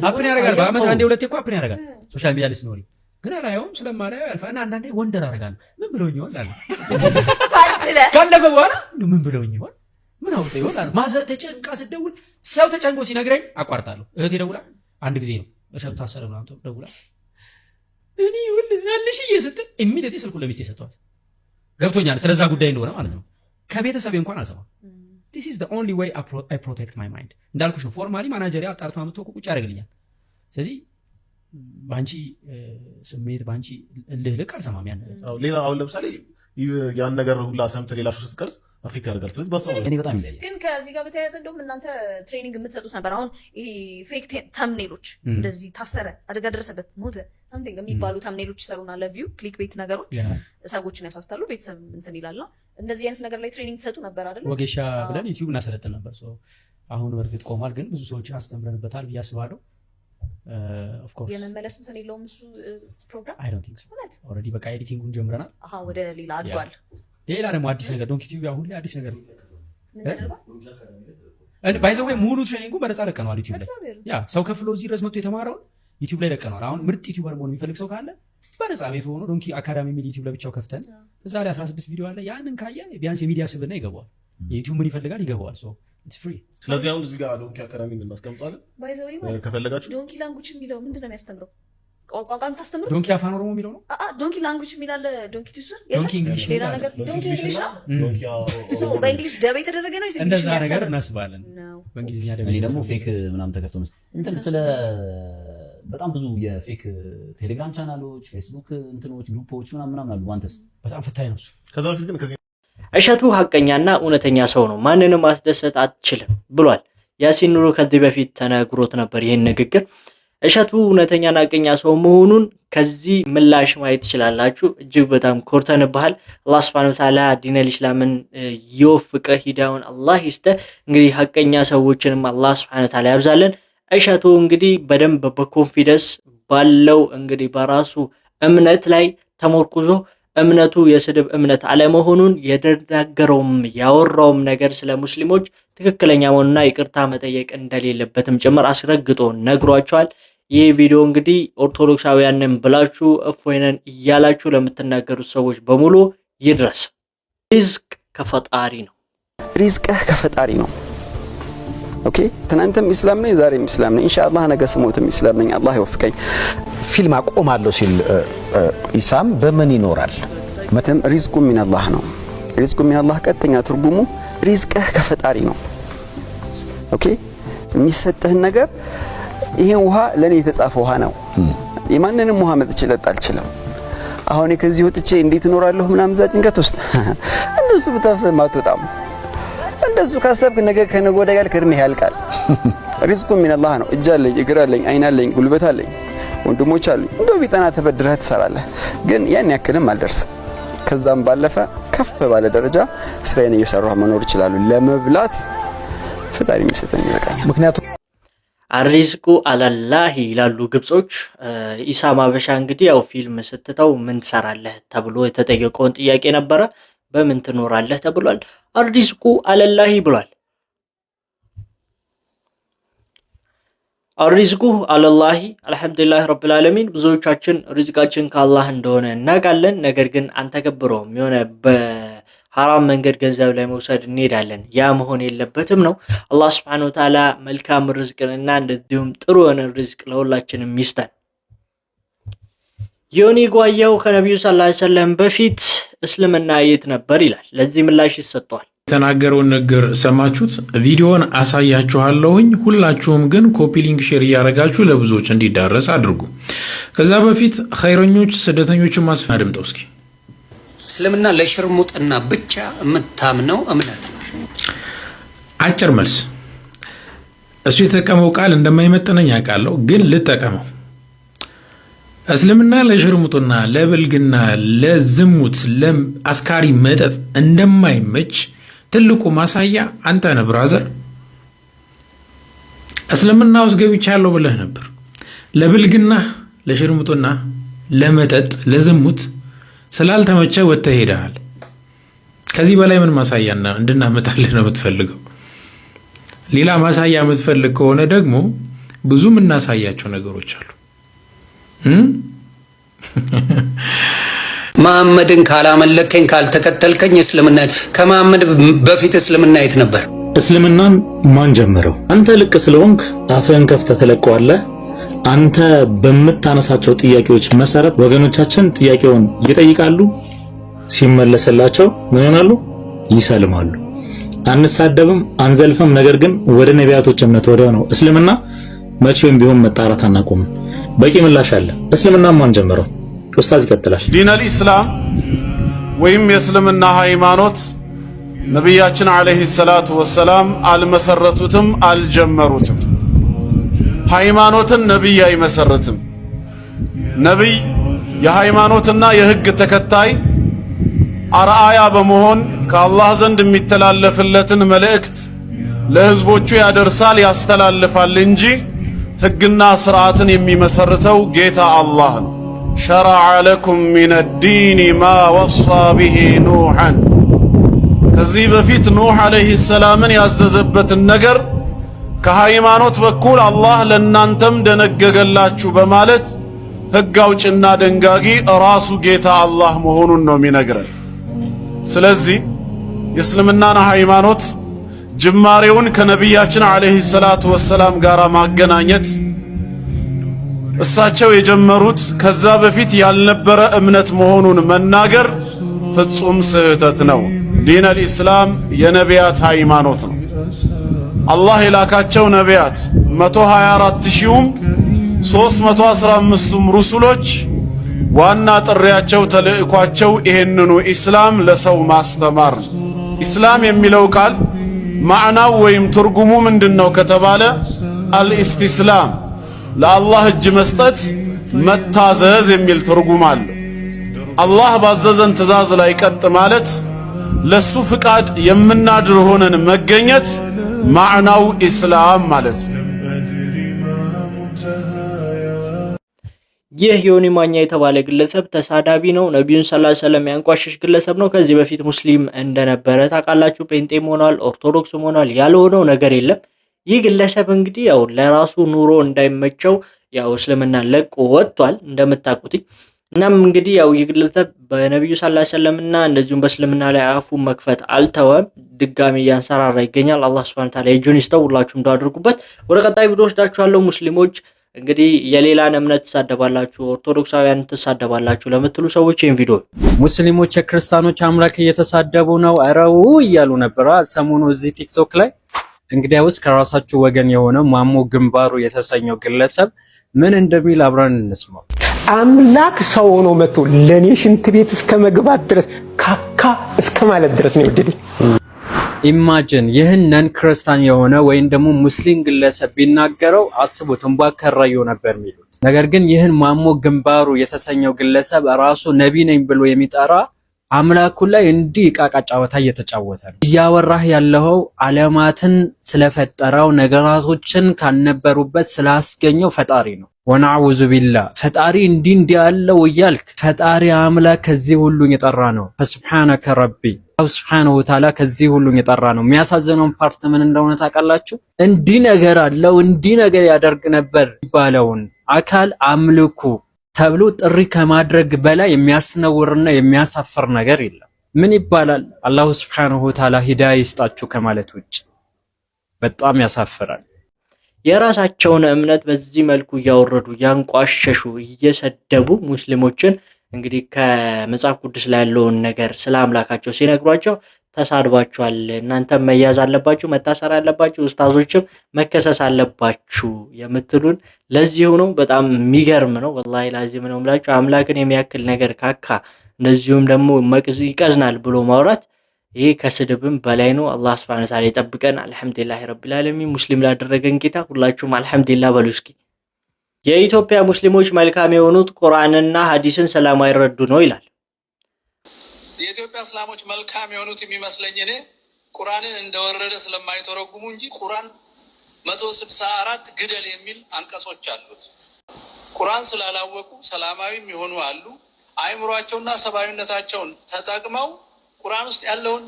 አፕን ያደርጋል። በአመት አንዴ ሁለቴ እኮ አፕን ያደርጋል ሶሻል ሚዲያ ላይ ስኖሪ ግን አላየውም። ስለማላየው ያልፋና አንዳንዴ ወንደር አደርጋለሁ። ምን ብለውኝ ይሆን አለ ካለፈ በኋላ ምን ብለውኝ ይሆን ምን አውጣ ይሆን አለ። ማዘር ተጨንቃ ስደውል ሰው ተጨንቆ ሲነግረኝ አቋርጣለሁ። እህቴ ደውላ አንድ ጊዜ ነው እሸቱ ታሰረ ምናምን ደውላ እኔ ይሁን ያልሽዬ ስትል ኢሚዲየትሊ ስልኩን ለሚስቴ ሰጥቷት ገብቶኛል ስለዛ ጉዳይ እንደሆነ ማለት ነው። ከቤተሰቤ እንኳን አልሰማም። this is the only way I protect my mind እንዳልኩሽ ነው። ፎርማሊ ማናጀሪያ አጣርቶ አምጥቶ ቁጭ ያደርግልኛል። ስለዚህ ባንቺ ስሜት ባንቺ እልህ ልክ አልሰማም። ያን ሌላ አሁን ለምሳሌ ያን ነገር ሁላ ሰምተህ ሌላ ሶስት ቀርጽ አፌክት ያደርጋል። ስለዚህ በሰው እኔ በጣም ይለያል። ግን ከዚህ ጋር በተያያዘ እንደውም እናንተ ትሬኒንግ የምትሰጡት ነበር። አሁን ይሄ ፌክ ተምኔሎች እንደዚህ ታሰረ፣ አደጋ ደረሰበት፣ ሞተ ሳምቲንግ የሚባሉ ተምኔሎች ይሰሩና ለቪው ክሊክ ቤት ነገሮች ሰዎችን ያሳስታሉ። ቤተሰብ እንትን ይላል። እንደዚህ አይነት ነገር ላይ ትሬኒንግ ትሰጡ ነበር አይደል? ወጌሻ ብለን ዩቲዩብ እናሰለጥን ነበር። አሁን በእርግጥ ቆሟል፣ ግን ብዙ ሰዎችን አስተምረንበታል ብዬ አስባለሁ። ኦፍ ኮርስ የመመለስ እንትን የለውም እሱ ፕሮግራም። አይ ዶንት ቲንክ ሶ ኦልሬዲ በቃ ኤዲቲንጉን ጀምረናል። ወደ ሌላ አድጓል። ሌላ ደግሞ አዲስ ነገር ዶንክ ዩቲዩብ አሁን ላይ አዲስ ነገር ባይዘው ሙሉ ትሬኒንጉ በነፃ ለቀነዋል ዩቲዩብ ላይ። ያ ሰው ከፍሎ እዚህ ድረስ መጥቶ የተማረውን ዩቲዩብ ላይ ለቀነዋል። አሁን ምርጥ ዩቲዩበር መሆን የሚፈልግ ሰው ካለ በነፃ ቤት ሆኖ ዶንኪ አካዳሚ የሚል ዩቲዩብ ለብቻው ከፍተን እዛ ላይ 16 ቪዲዮ አለ። ያንን ካየ ቢያንስ የሚዲያ ስብዕና ይገባዋል። የዩቲዩብ ምን ይፈልጋል ይገባዋል። ሶ ኢትስ ፍሪ። ስለዚህ አሁን እዚህ ጋር ዶንኪ አካዳሚ እናስቀምጣለን። ባይዘው ከፈለጋችሁ ዶንኪ ላንጉጅ የሚለው ምንድነው የሚያስተምረው? ቋንቋን ታስተምሩ። ዶንኪ አፋን ኦሮሞ የሚለው ነው። ዶንኪ ላንጉጅ የሚላል ዶንኪ ቱሰር ዶንኪ እንግሊሽ ሌላ ነገር ዶንኪ እንግሊሽ ነው። በእንግሊሽ ደብ የተደረገ ነው። እንደዛ ነገር እናስባለን። በእንግሊዝኛ ደብ እኔ ደግሞ ፌክ ምናምን ተከፍቶ ነው እንትን ስለ በጣም ብዙ የፌክ ቴሌግራም ቻናሎች፣ ፌስቡክ እንትኖች፣ ግሩፖች ምናምን አሉ። አንተስ በጣም ፈታኝ ነው እሱ። ከዛ በፊት ግን ከዚህ እሸቱ ሐቀኛና እውነተኛ ሰው ነው፣ ማንንም ማስደሰት አትችልም ብሏል። ያሲን ኑሩ ከዚህ በፊት ተናግሮት ነበር ይሄን ንግግር። እሸቱ እውነተኛና ሐቀኛ ሰው መሆኑን ከዚህ ምላሽ ማየት ትችላላችሁ። እጅግ በጣም ኮርተንብሃል። አላህ Subhanahu Wa Ta'ala ዲነል ኢስላምን ይወፍቀህ፣ ሂዳውን አላህ ይስተ። እንግዲህ ሐቀኛ ሰዎችንም አላህ Subhanahu Wa Ta'ala ያብዛልን። እሸቱ እንግዲህ በደንብ በኮንፊደንስ ባለው እንግዲህ በራሱ እምነት ላይ ተመርኩዞ እምነቱ የስድብ እምነት አለመሆኑን የተናገረውም ያወራውም ነገር ስለ ሙስሊሞች ትክክለኛ መሆኑና ይቅርታ መጠየቅ እንደሌለበትም ጭምር አስረግጦ ነግሯቸዋል። ይህ ቪዲዮ እንግዲህ ኦርቶዶክሳውያንን ብላችሁ እፎይነን እያላችሁ ለምትናገሩት ሰዎች በሙሉ ይድረስ። ሪዝቅ ከፈጣሪ ነው። ሪዝቅህ ከፈጣሪ ነው። ኦኬ ትናንትም ኢስላም ነኝ ዛሬም ኢስላም ነኝ ኢንሻአላህ ነገ ስሞትም ኢስላም ነኝ አላህ ይወፍቀኝ። ፊልም አቆማለሁ ሲል ኢሳም በምን ይኖራል? መተም ሪዝቁ ሚነላህ ነው። ሪዝቁ ሚነላህ ቀጥተኛ ትርጉሙ ሪዝቅህ ከፈጣሪ ነው። ኦኬ የሚሰጥህን ነገር ይሄ ውሃ ለኔ የተጻፈ ውሃ ነው። የማንንም ውሃ መጥቼ ልጠጣ አልችልም። አሁን ከዚህ ወጥቼ እንዴት እኖራለሁ ምናምን ዛ ጭንቀት ውስጥ እንደሱ ብታስብ አትወጣም። እንደሱ ካሰብክ ነገ ከነገ ወዲያ ያልክ እድሜህ ያልቃል። ሪዝቁ ሚነላህ ነው። እጅ አለኝ፣ እግር አለኝ፣ አይን አለኝ፣ ጉልበት አለኝ፣ ወንድሞች አሉኝ። እንደው ቢጠና ተበድረህ ትሰራለህ። ግን ያን ያክልም አልደርስም። ከዛም ባለፈ ከፍ ባለ ደረጃ ስራዬን እየሰራሁ መኖር ይችላል። ለመብላት ፈጣሪ የሚሰጠኝ ይበቃኛል። ምክንያቱም አሪዝቁ አላላህ ይላሉ ግብጾች። ኢሳም አበሻ እንግዲህ ያው ፊልም ስትተው ምን ትሰራለህ ተብሎ የተጠየቀውን ጥያቄ ነበረ። በምን ትኖራለህ ተብሏል። አሪዝቁ አላላህ ብሏል። አሪዝቁ አላላህ አልሐምዱሊላህ ረብል ዓለሚን። ብዙዎቻችን ሪዝቃችን ከአላህ እንደሆነ እናውቃለን። ነገር ግን አንተገብረውም። የሆነ በሐራም መንገድ ገንዘብ ላይ መውሰድ እንሄዳለን። ያ መሆን የለበትም ነው። አላህ Subhanahu Wa Ta'ala መልካም ርዝቅንና እንደዚሁም ጥሩ የሆነ ርዝቅ ለሁላችንም ይስጠን። ዮኒ ጓያው ከነብዩ ሰለላሁ ዐለይሂ ወሰለም በፊት እስልምና የት ነበር ይላል። ለዚህ ምላሽ ይሰጣል። የተናገረውን ንግግር ሰማችሁት? ቪዲዮውን አሳያችኋለሁኝ። ሁላችሁም ግን ኮፒ ሊንክ ሼር እያደረጋችሁ ለብዙዎች እንዲዳረስ አድርጉ። ከዛ በፊት ኸይረኞች ስደተኞችን ማስፈን አድምጠው እስኪ። እስልምና ለሽርሙጥና ብቻ የምታምነው እምነት ነው። አጭር መልስ። እሱ የተጠቀመው ቃል እንደማይመጥነኝ አውቃለሁ፣ ግን ልጠቀመው። እስልምና ለሽርሙጥና፣ ለብልግና፣ ለዝሙት፣ ለአስካሪ መጠጥ እንደማይመች ትልቁ ማሳያ አንተ ነህ ብራዘር። እስልምና ውስጥ ገብቻለሁ ብለህ ነበር። ለብልግና፣ ለሽርሙጥና፣ ለመጠጥ፣ ለዝሙት ስላልተመቸ ወጥተህ ሄደሃል። ከዚህ በላይ ምን ማሳያ እንድናመጣልህ ነው የምትፈልገው? ሌላ ማሳያ የምትፈልግ ከሆነ ደግሞ ብዙ የምናሳያቸው ነገሮች አሉ። መሐመድን ካላመለከኝ ካልተከተልከኝ እስልምና ከመሐመድ በፊት እስልምና የት ነበር? እስልምናን ማን ጀመረው? አንተ ልቅ ስለሆንክ አፍህን ከፍተህ ተለቀዋለህ። አንተ በምታነሳቸው ጥያቄዎች መሰረት ወገኖቻችን ጥያቄውን ይጠይቃሉ። ሲመለስላቸው ምን ይሆናሉ? ይሰልማሉ። አንሳደብም፣ አንዘልፍም። ነገር ግን ወደ ነቢያቶች እምነት ወደ ነው እስልምና መቼም ቢሆን መጣራት አናቆምም። በቂ ምላሽ አለ። እስልምና ማን ጀመረው? ኡስታዝ ይቀጥላል። ዲነል ኢስላም ወይም የእስልምና ሃይማኖት ነቢያችን አለይሂ ሰላቱ ወሰላም አልመሰረቱትም፣ አልጀመሩትም። ሃይማኖትን ነቢይ አይመሰርትም። ነቢይ የሃይማኖትና የህግ ተከታይ አርአያ በመሆን ከአላህ ዘንድ የሚተላለፍለትን መልእክት ለህዝቦቹ ያደርሳል፣ ያስተላልፋል እንጂ ህግና ስርዓትን የሚመሰርተው ጌታ አላህ ነው። ሸረዐ ለኩም ሚነ ዲን ማ ወሳ ቢሂ ኑሐን፣ ከዚህ በፊት ኑህ አለይሂ ሰላምን ያዘዘበትን ነገር ከሃይማኖት በኩል አላህ ለናንተም ደነገገላችሁ በማለት ሕግ አውጭና ደንጋጊ ራሱ ጌታ አላህ መሆኑን ነው የሚነግረን። ስለዚህ የእስልምናን ሃይማኖት ጅማሬውን ከነቢያችን አለይሂ ሰላቱ ወሰላም ጋር ማገናኘት እሳቸው የጀመሩት ከዛ በፊት ያልነበረ እምነት መሆኑን መናገር ፍጹም ስህተት ነው። ዲን አልኢስላም የነቢያት ሃይማኖት ነው። አላህ የላካቸው ነቢያት 124,000ም 315ቱም ሩሱሎች ዋና ጥሪያቸው ተልእኳቸው ይሄንኑ ኢስላም ለሰው ማስተማር። ኢስላም የሚለው ቃል ማዕናው ወይም ትርጉሙ ምንድነው ከተባለ አልኢስቲስላም ለአላህ እጅ መስጠት መታዘዝ የሚል ትርጉም አለው። አላህ ባዘዘን ትእዛዝ ላይ ቀጥ ማለት ለሱ ፍቃድ የምናድር ሆነን መገኘት ማዕናው ኢስላም ማለት ነው። ይህ ዮኒ ማኛ የተባለ ግለሰብ ተሳዳቢ ነው። ነቢዩን ሰለላሁ ዐለይሂ ወሰለም ያንቋሽሽ ግለሰብ ነው። ከዚህ በፊት ሙስሊም እንደነበረ ታውቃላችሁ። ጴንጤም ሆኗል፣ ኦርቶዶክስም ሆኗል። ያልሆነው ነገር የለም። ይህ ግለሰብ እንግዲህ ያው ለራሱ ኑሮ እንዳይመቸው ያው እስልምና ለቆ ወጥቷል እንደምታውቁት። እናም እንግዲህ ያው ይህ ግለሰብ በነቢዩ ሰለላሁ ዐለይሂ ወሰለምና እንደዚሁም በእስልምና ላይ አፉን መክፈት አልተወም። ድጋሚ እያንሰራራ ይገኛል። አላህ ሱብሓነሁ ወተዓላ የእጁን ይስጠው። ሁላችሁም ዱዓ አድርጉበት። ወደ ቀጣይ ቪዲዮ ወስዳችኋለሁ። ሙስሊሞች እንግዲህ የሌላን እምነት ትሳደባላችሁ፣ ኦርቶዶክሳውያን ትሳደባላችሁ ለምትሉ ሰዎች ይህን ቪዲዮ ሙስሊሞች የክርስቲያኖች አምላክ እየተሳደቡ ነው አረው እያሉ ነበር ሰሞኑ እዚህ ቲክቶክ ላይ። እንግዲያውስ ከራሳችሁ ወገን የሆነው ማሞ ግንባሩ የተሰኘው ግለሰብ ምን እንደሚል አብረን እንስማው። አምላክ ሰው ሆኖ መጥቶ ለኔ ሽንት ቤት እስከ መግባት ድረስ ካካ እስከ ማለት ድረስ ነው የወደደኝ። ኢማጂን ይህን ነን ክርስቲያን የሆነ ወይም ደግሞ ሙስሊም ግለሰብ ቢናገረው አስቡት፣ እንባ ከራዩ ነበር የሚሉት። ነገር ግን ይህን ማሞ ግንባሩ የተሰኘው ግለሰብ ራሱ ነቢ ነኝ ብሎ የሚጠራ አምላኩ ላይ እንዲህ ቃቃ ጨዋታ እየተጫወተ ነው። እያወራህ ያለው ዓለማትን ስለፈጠረው ነገራቶችን ካነበሩበት ስላስገኘው ፈጣሪ ነው። ወነዑዙ ቢላህ ፈጣሪ እንዲህ ያለው እያልክ ፈጣሪ አምላክ ከዚህ ሁሉ የጠራ ነው። ፈሱብሃነከ ረቢ ሱብሃነሁ ወተዓላ ከዚህ ሁሉ የጠራ ነው። የሚያሳዝነው ፓርት ምን እንደሆነ ታውቃላችሁ? እንዲህ ነገር አለው እንዲህ ነገር ያደርግ ነበር ይባለውን አካል አምልኩ ተብሎ ጥሪ ከማድረግ በላይ የሚያስነውርና የሚያሳፍር ነገር የለም። ምን ይባላል? አላሁ ሱብሃነሁ ወተዓላ ሂዳያ ይስጣችሁ ከማለት ውጭ በጣም ያሳፍራል። የራሳቸውን እምነት በዚህ መልኩ እያወረዱ ያንቋሸሹ እየሰደቡ ሙስሊሞችን እንግዲህ ከመጽሐፍ ቅዱስ ላይ ያለውን ነገር ስለ አምላካቸው ሲነግሯቸው ተሳድባችኋል፣ እናንተም መያዝ አለባችሁ፣ መታሰር አለባችሁ፣ ኡስታዞችም መከሰስ አለባችሁ የምትሉን ለዚሁ ነው። በጣም የሚገርም ነው። ወላሂ ላዚም ነው የምላችሁ። አምላክን የሚያክል ነገር ካካ እንደዚሁም ደግሞ ይቀዝናል ብሎ ማውራት ይሄ ከስድብም በላይ ነው። አላህ ሱብሓነሁ ወተዓላ ይጠብቀን። አልሐምዱሊላህ ረቢል ዓለሚን። ሙስሊም ላደረገን ጌታ ሁላችሁም አልሐምዱሊላህ በሉ እስኪ። የኢትዮጵያ ሙስሊሞች መልካም የሆኑት ቁርአንና ሐዲስን ስለማይረዱ ነው ይላል። የኢትዮጵያ እስላሞች መልካም የሆኑት የሚመስለኝ እኔ ቁርአንን እንደወረደ ስለማይተረጉሙ እንጂ ቁርአን 164 ግደል የሚል አንቀጾች አሉት። ቁርአን ስላላወቁ ሰላማዊም የሆኑ አሉ። አእምሯቸውና ሰብአዊነታቸውን ተጠቅመው ቁርአን ውስጥ ያለውን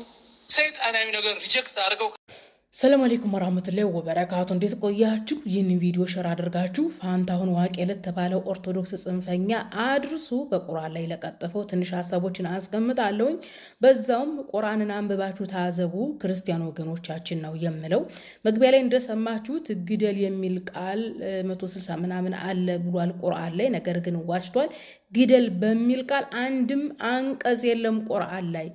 ሰይጣናዊ ነገር ሪጀክት አድርገው። ሰላም አለይኩም ወራህመቱላሂ ወበረካቱ። እንዴት ቆያችሁ? ይህንን ቪዲዮ ሸር አድርጋችሁ ፋንታሁን ዋቄለት ተባለው ኦርቶዶክስ ጽንፈኛ አድርሱ። በቁርአን ላይ ለቀጠፈው ትንሽ ሀሳቦችን አስቀምጣለሁኝ። በዛውም ቁርአንን አንብባችሁ ታዘቡ ክርስቲያን ወገኖቻችን ነው የምለው። መግቢያ ላይ እንደሰማችሁት ግደል የሚል ቃል 160 ምናምን አለ ብሏል ቁርአን ላይ። ነገር ግን ዋሽቷል። ግደል በሚል ቃል አንድም አንቀጽ የለም ቁርአን ላይ።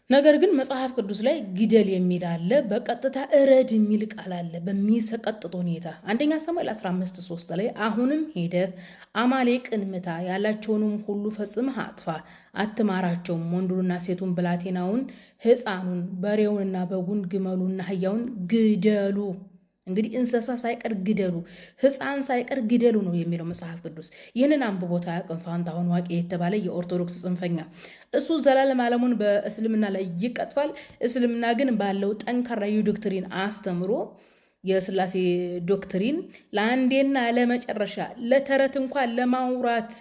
ነገር ግን መጽሐፍ ቅዱስ ላይ ግደል የሚል አለ። በቀጥታ እረድ የሚል ቃል አለ በሚሰቀጥጥ ሁኔታ። አንደኛ ሳሙኤል 15:3 ላይ አሁንም ሄደህ አማሌቅን ምታ፣ ያላቸውንም ሁሉ ፈጽመህ አጥፋ፣ አትማራቸውም፣ ወንዱንና ሴቱን፣ ብላቴናውን፣ ሕፃኑን፣ በሬውንና በጉን፣ ግመሉንና አህያውን ግደሉ። እንግዲህ እንስሳ ሳይቀር ግደሉ፣ ሕፃን ሳይቀር ግደሉ ነው የሚለው መጽሐፍ ቅዱስ። ይህንን አንብቦታ አያውቅም ፋንታሁን ዋቄ የተባለ የኦርቶዶክስ ጽንፈኛ። እሱ ዘላለም ዓለሙን በእስልምና ላይ ይቀጥፋል። እስልምና ግን ባለው ጠንካራ ዶክትሪን አስተምሮ የስላሴ ዶክትሪን ለአንዴና ለመጨረሻ ለተረት እንኳን ለማውራት